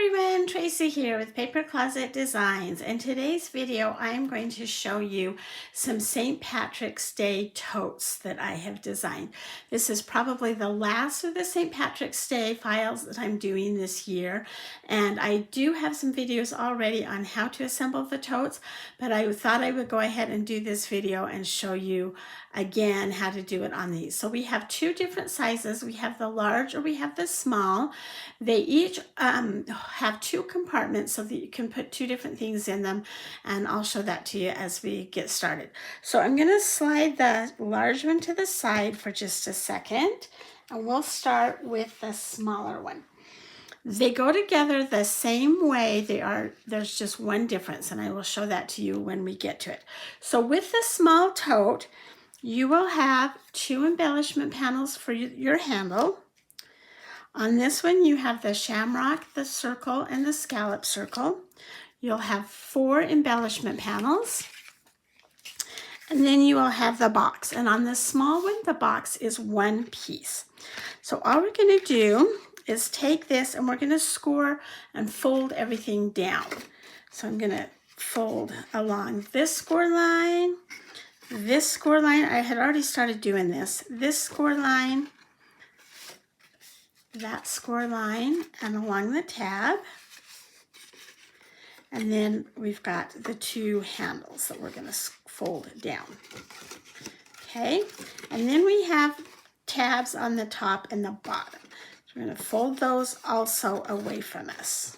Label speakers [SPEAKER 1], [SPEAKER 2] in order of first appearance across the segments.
[SPEAKER 1] everyone, Tracy here with Paper Closet Designs. In today's video, I am going to show you some St. Patrick's Day totes that I have designed. This is probably the last of the St. Patrick's Day files that I'm doing this year. And I do have some videos already on how to assemble the totes, but I thought I would go ahead and do this video and show you again how to do it on these. So we have two different sizes. We have the large or we have the small. They each have two compartments so that you can put two different things in them, and I'll show that to you as we get started. So I'm going to slide the large one to the side for just a second, and we'll start with the smaller one. They go together the same way. There's just one difference, and I will show that to you when we get to it. So with the small tote, you will have two embellishment panels for your handle. On this one, you have the shamrock, the circle, and the scallop circle. You'll have 4 embellishment panels. And then you will have the box. And on the small one, the box is one piece. So all we're going to do is take this and we're going to score and fold everything down. So I'm going to fold along this score line, I had already started doing this score line, that score line, and along the tab. And then we've got the 2 handles that we're going to fold down. Okay, and then we have tabs on the top and the bottom. So we're going to fold those also away from us.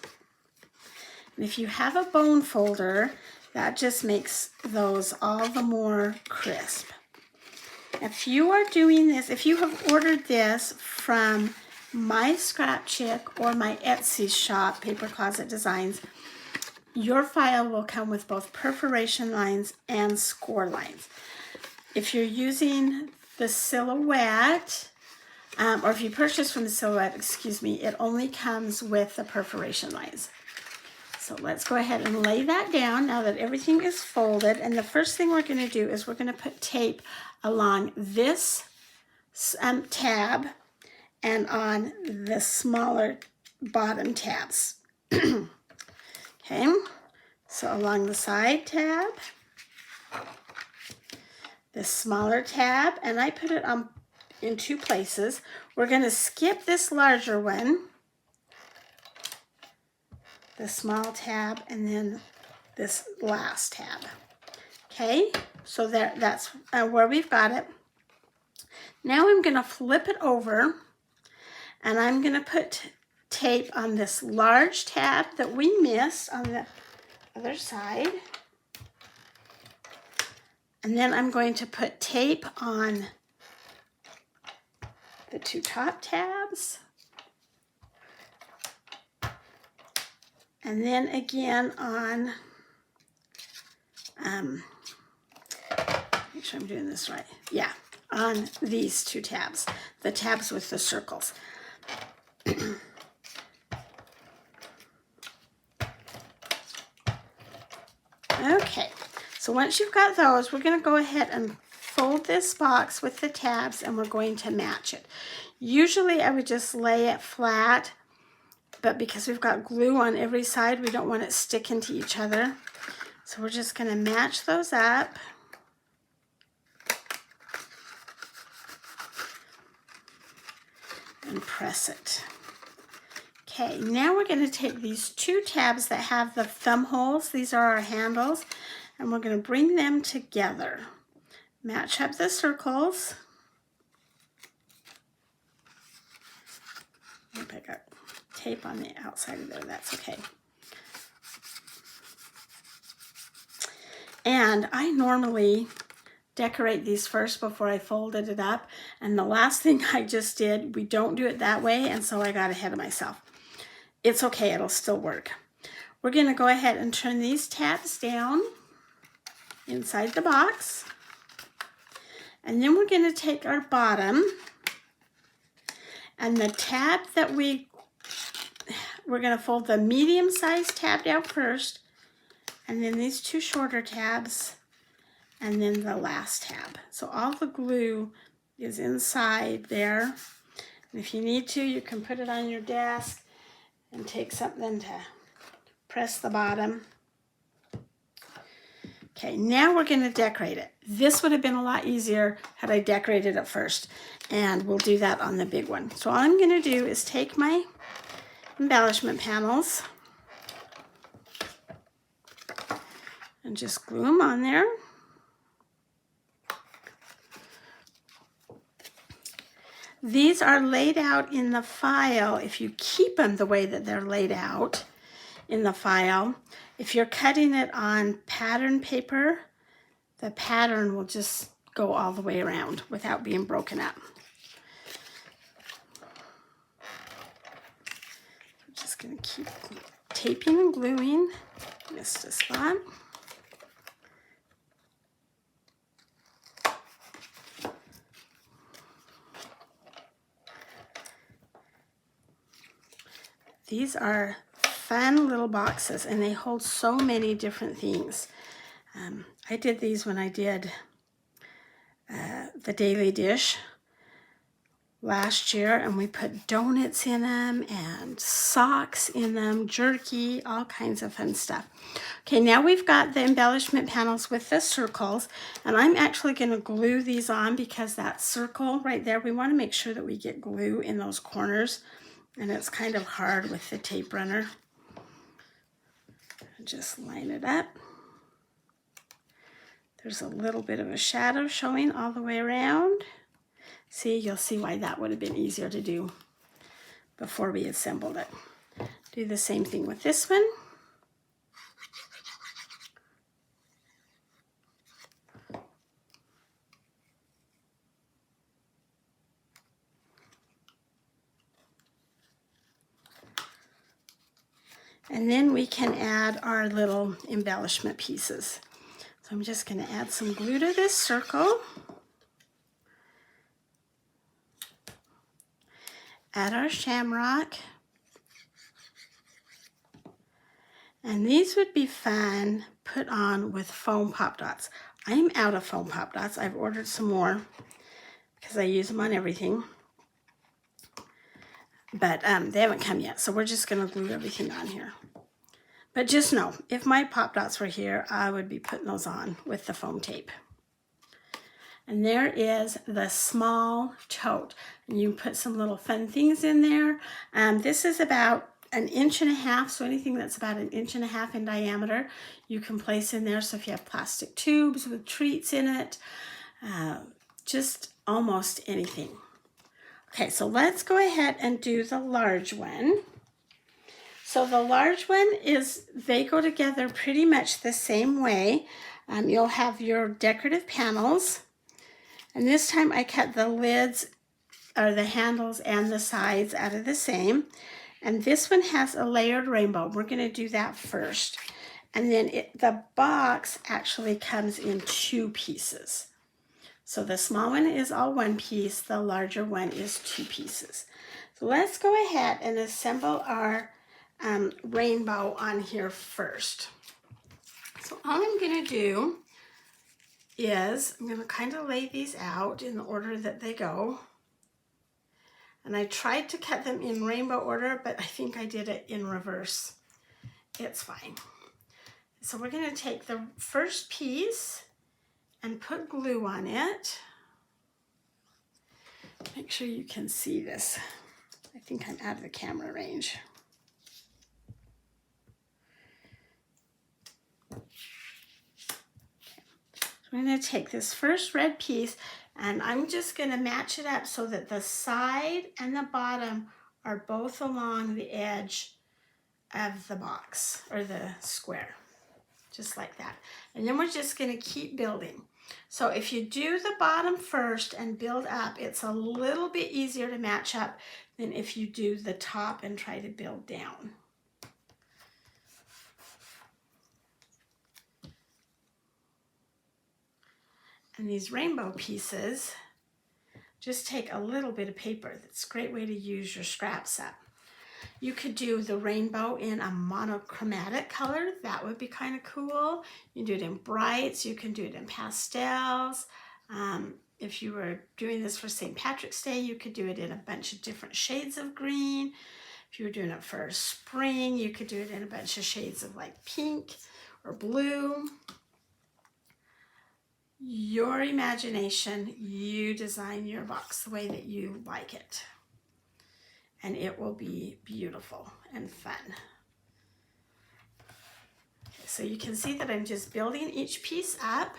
[SPEAKER 1] And if you have a bone folder, that just makes those all the more crisp. If you are doing this, if you have ordered this from my Scrap Chick or my Etsy shop, Paper Closet Designs, your file will come with both perforation lines and score lines. If you're using the Silhouette, or if you purchase from the Silhouette, it only comes with the perforation lines. So let's go ahead and lay that down now that everything is folded. And the first thing we're going to do is we're going to put tape along this tab and on the smaller bottom tabs. Okay, so along the side tab, the smaller tab, and I put it on in 2 places. We're going to skip this larger one, the small tab, and then this last tab. Okay, so that's where we've got it. Now I'm going to flip it over, and I'm going to put tape on this large tab that we missed on the other side. And then I'm going to put tape on the 2 top tabs. And then again on, make sure I'm doing this right. Yeah, on these 2 tabs, the tabs with the circles. Okay, so once you've got those, we're going to go ahead and fold this box with the tabs, and we're going to match it. Usually I would just lay it flat, but because we've got glue on every side, we don't want it sticking to each other. So we're just going to match those up. And press it. Okay, now we're going to take these 2 tabs that have the thumb holes. These are our handles. And we're going to bring them together. Match up the circles. I got tape on the outside of there, that's okay. And I normally decorate these first before I folded it up, and the last thing I just did, we don't do it that way, and so I got ahead of myself. It's okay, it'll still work. We're going to go ahead and turn these tabs down inside the box, and then we're going to take our bottom and the tab that we're going to fold the medium-sized tab down first, and then these 2 shorter tabs, and then the last tab. So all the glue is inside there. And if you need to, you can put it on your desk and take something to press the bottom. Okay, now we're going to decorate it. This would have been a lot easier had I decorated it first, and we'll do that on the big one. So all I'm going to do is take my embellishment panels and just glue them on there. These are laid out in the file. If you keep them the way that they're laid out in the file, if you're cutting it on pattern paper, the pattern will just go all the way around without being broken up. I'm just going to keep taping and gluing. Missed a spot. These are fun little boxes, and they hold so many different things. I did these when I did the daily dish last year, and we put donuts in them and socks in them, jerky, all kinds of fun stuff. Okay, now we've got the embellishment panels with the circles, and I'm actually going to glue these on because that circle right there, we want to make sure that we get glue in those corners, and it's kind of hard with the tape runner. Just line it up. There's a little bit of a shadow showing all the way around. See, you'll see why that would have been easier to do before we assembled it. Do the same thing with this one. And then we can add our little embellishment pieces. So I'm just going to add some glue to this circle. Add our shamrock. And these would be fun put on with foam pop dots. I'm out of foam pop dots. I've ordered some more because I use them on everything. But they haven't come yet, so we're just going to glue everything on here. But just know, if my pop dots were here, I would be putting those on with the foam tape. And there is the small tote. And you put some little fun things in there. This is about 1.5 inches, so anything that's about 1.5 inches in diameter, you can place in there. So if you have plastic tubes with treats in it, just almost anything. Okay, so let's go ahead and do the large one. So the large one is, they go together pretty much the same way. You'll have your decorative panels, and this time I cut the lids, or the handles and the sides out of the same. And this one has a layered rainbow. We're going to do that first. And then the box actually comes in 2 pieces. So the small one is all 1 piece, the larger one is 2 pieces. So let's go ahead and assemble our rainbow on here first. So all I'm going to do is I'm going to kind of lay these out in the order that they go. And I tried to cut them in rainbow order, but I think I did it in reverse. It's fine. So we're going to take the first piece and put glue on it. Make sure you can see this. I think I'm out of the camera range. So I'm going to take this first red piece, and I'm just going to match it up so that the side and the bottom are both along the edge of the box or the square, just like that. And then we're just going to keep building. So if you do the bottom first and build up, it's a little bit easier to match up than if you do the top and try to build down. And these rainbow pieces, just take a little bit of paper. That's a great way to use your scraps up. You could do the rainbow in a monochromatic color. That would be kind of cool. You can do it in brights. You can do it in pastels. If you were doing this for St. Patrick's Day, you could do it in a bunch of different shades of green. If you were doing it for spring, you could do it in a bunch of shades of like pink or blue. Your imagination, you design your box the way that you like it. And it will be beautiful and fun. Okay, so you can see that I'm just building each piece up.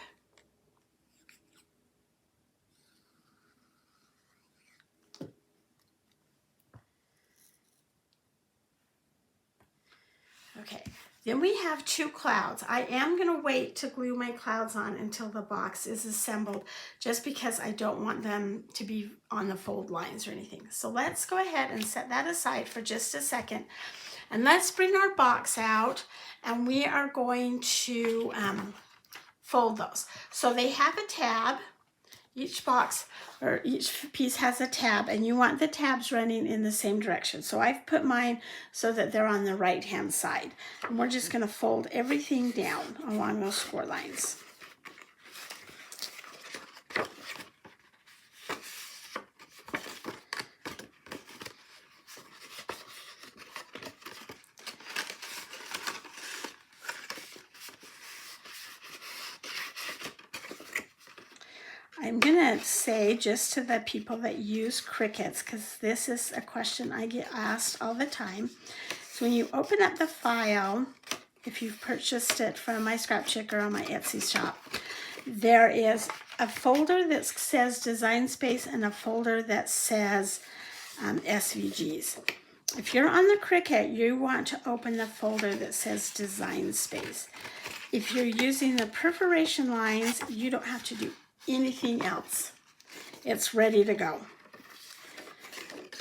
[SPEAKER 1] Okay, then we have two clouds. I am going to wait to glue my clouds on until the box is assembled, just because I don't want them to be on the fold lines or anything. So let's go ahead and set that aside for just a second. And let's bring our box out, and we are going to fold those. So they have a tab. Each box or each piece has a tab, and you want the tabs running in the same direction. So I've put mine so that they're on the right hand side. And we're just going to fold everything down along those score lines. I'm going to say just to the people that use Cricuts, because this is a question I get asked all the time. So when you open up the file, if you've purchased it from my Scrap Chick or on my Etsy shop, there is a folder that says Design Space and a folder that says SVGs. If you're on the Cricut, you want to open the folder that says Design Space. If you're using the perforation lines, you don't have to do anything else. It's ready to go.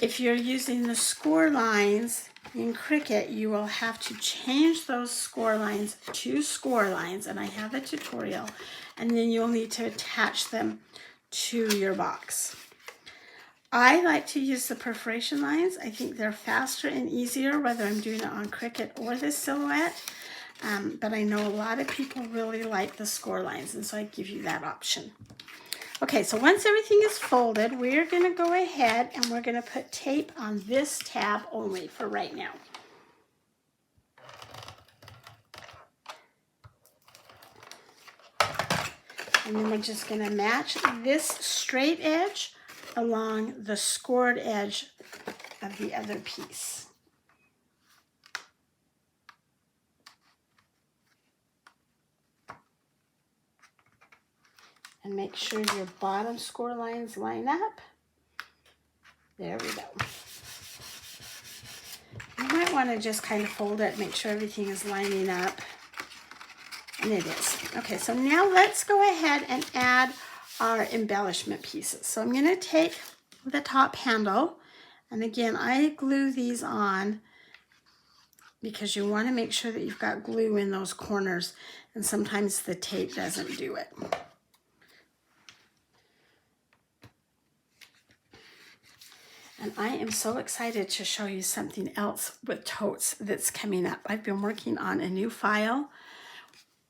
[SPEAKER 1] If you're using the score lines in Cricut, you will have to change those score lines to score lines, and I have a tutorial, and then you'll need to attach them to your box. I like to use the perforation lines. I think they're faster and easier, whether I'm doing it on Cricut or the silhouette. But I know a lot of people really like the score lines, and so I give you that option. Okay, so once everything is folded, we're going to go ahead and we're going to put tape on this tab only for right now. And then we're just going to match this straight edge along the scored edge of the other piece. And make sure your bottom score lines line up. There we go. You might want to just kind of fold it, make sure everything is lining up. And it is. Okay, so now let's go ahead and add our embellishment pieces. So I'm going to take the top handle, and again, I glue these on because you want to make sure that you've got glue in those corners, and sometimes the tape doesn't do it. And I am so excited to show you something else with totes that's coming up. I've been working on a new file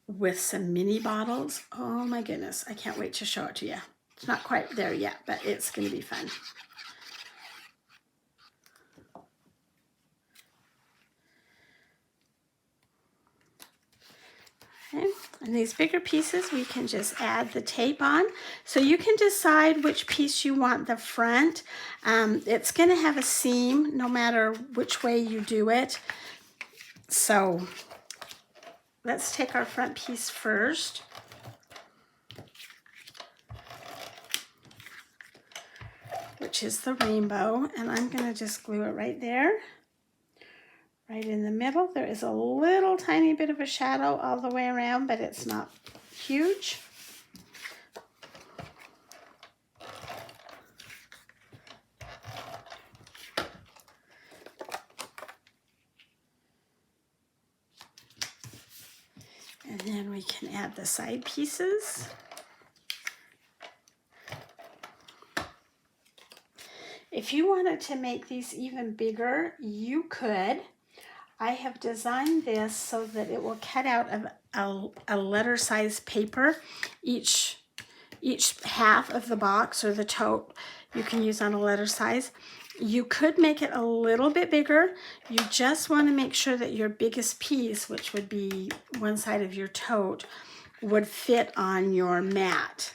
[SPEAKER 1] with some mini bottles. Oh my goodness, I can't wait to show it to you. It's not quite there yet, but it's going to be fun. Okay. And these bigger pieces, we can just add the tape on. So you can decide which piece you want the front. It's going to have a seam no matter which way you do it. So let's take our front piece first. Which is the rainbow, and I'm going to just glue it right there. Right in the middle. There is a little tiny bit of a shadow all the way around, but it's not huge. And then we can add the side pieces. If you wanted to make these even bigger, you could. I have designed this so that it will cut out of a letter size paper. Each half of the box or the tote you can use on a letter size. You could make it a little bit bigger. You just want to make sure that your biggest piece, which would be one side of your tote, would fit on your mat.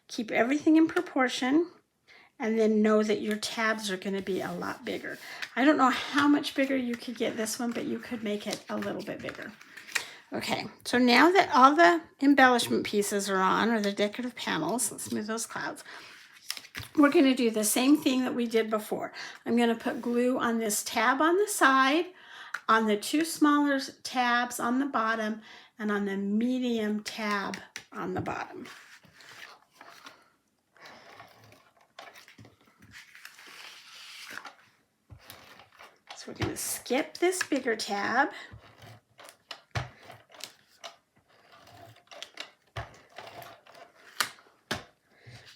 [SPEAKER 1] Keep everything in proportion, and then know that your tabs are going to be a lot bigger. I don't know how much bigger you could get this one, but you could make it a little bit bigger. Okay, so now that all the embellishment pieces are on, or the decorative panels, let's move those clouds. We're going to do the same thing that we did before. I'm going to put glue on this tab on the side, on the two smaller tabs on the bottom, and on the medium tab on the bottom. So we're going to skip this bigger tab.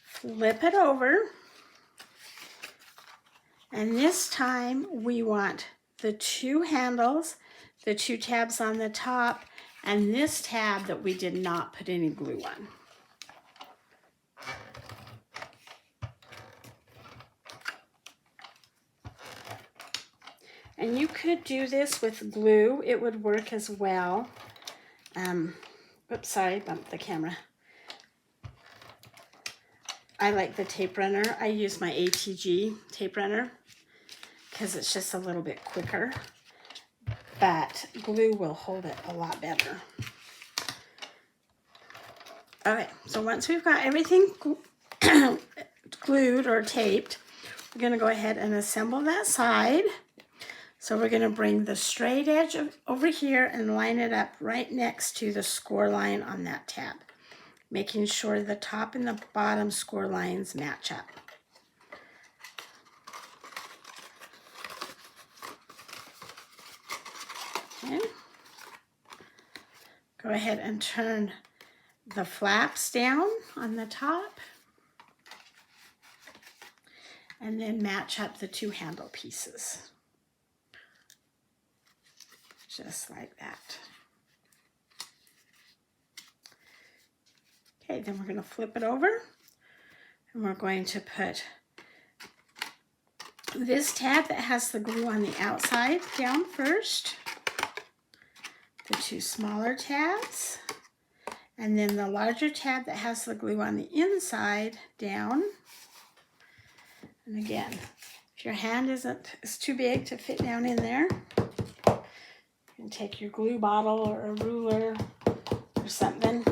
[SPEAKER 1] Flip it over, and this time we want the two handles, the two tabs on the top, and this tab that we did not put any glue on. And you could do this with glue, it would work as well. Oops, sorry, bumped the camera. I like the tape runner. I use my ATG tape runner because it's just a little bit quicker, but glue will hold it a lot better. Okay, so once we've got everything glued or taped, we're going to go ahead and assemble that side. So we're going to bring the straight edge over here and line it up right next to the score line on that tab, making sure the top and the bottom score lines match up. Okay. Go ahead and turn the flaps down on the top, and then match up the two handle pieces. Just like that. Okay, then we're going to flip it over, and we're going to put this tab that has the glue on the outside down first, the two smaller tabs, and then the larger tab that has the glue on the inside down. And again, if your hand is too big to fit down in there, you can take your glue bottle or a ruler or something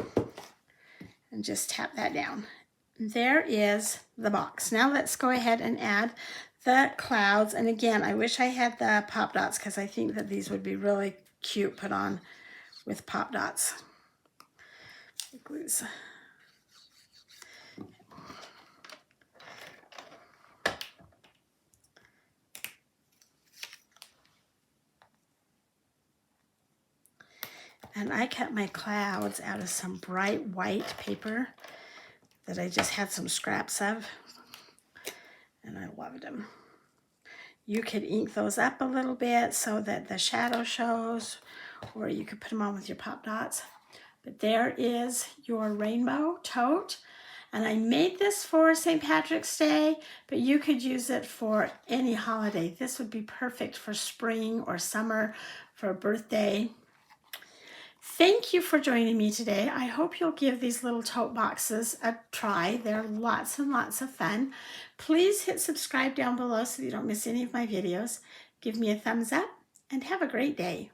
[SPEAKER 1] and just tap that down. There is the box. Now let's go ahead and add the clouds. And again, I wish I had the pop dots because I think that these would be really cute put on with pop dots. Glues. And I cut my clouds out of some bright white paper that I just had some scraps of, and I loved them. You could ink those up a little bit so that the shadow shows, or you could put them on with your pop dots. But there is your rainbow tote, and I made this for St. Patrick's Day, but you could use it for any holiday. This would be perfect for spring or summer, for a birthday. Thank you for joining me today. I hope you'll give these little tote boxes a try. They're lots and lots of fun. Please hit subscribe down below so you don't miss any of my videos. Give me a thumbs up and have a great day.